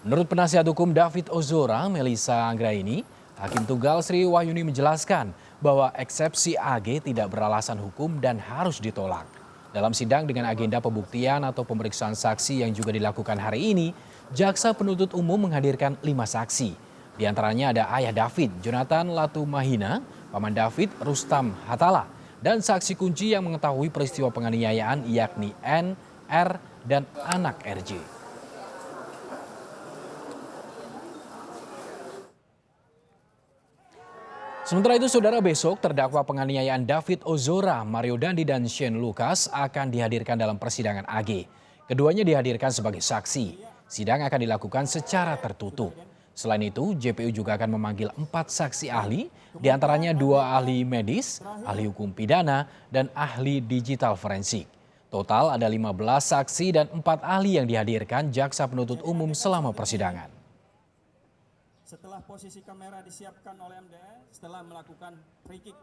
Menurut penasihat hukum David Ozora, Melissa Anggraini, Hakim Tunggal Sri Wahyuni menjelaskan bahwa eksepsi AG tidak beralasan hukum dan harus ditolak. Dalam sidang dengan agenda pembuktian atau pemeriksaan saksi yang juga dilakukan hari ini, jaksa penuntut umum menghadirkan 5 saksi. Di antaranya ada ayah David, Jonathan Latumahina, paman David, Rustam Hatala, dan saksi kunci yang mengetahui peristiwa penganiayaan yakni N, R, dan anak RJ. Sementara itu, saudara, besok terdakwa penganiayaan David Ozora, Mario Dandi, dan Shane Lucas akan dihadirkan dalam persidangan AG. Keduanya dihadirkan sebagai saksi. Sidang akan dilakukan secara tertutup. Selain itu, JPU juga akan memanggil 4 saksi ahli, diantaranya 2 ahli medis, ahli hukum pidana, dan ahli digital forensik. Total ada 15 saksi dan 4 ahli yang dihadirkan jaksa penuntut umum selama persidangan. Setelah posisi kamera disiapkan oleh MDE, setelah melakukan free kick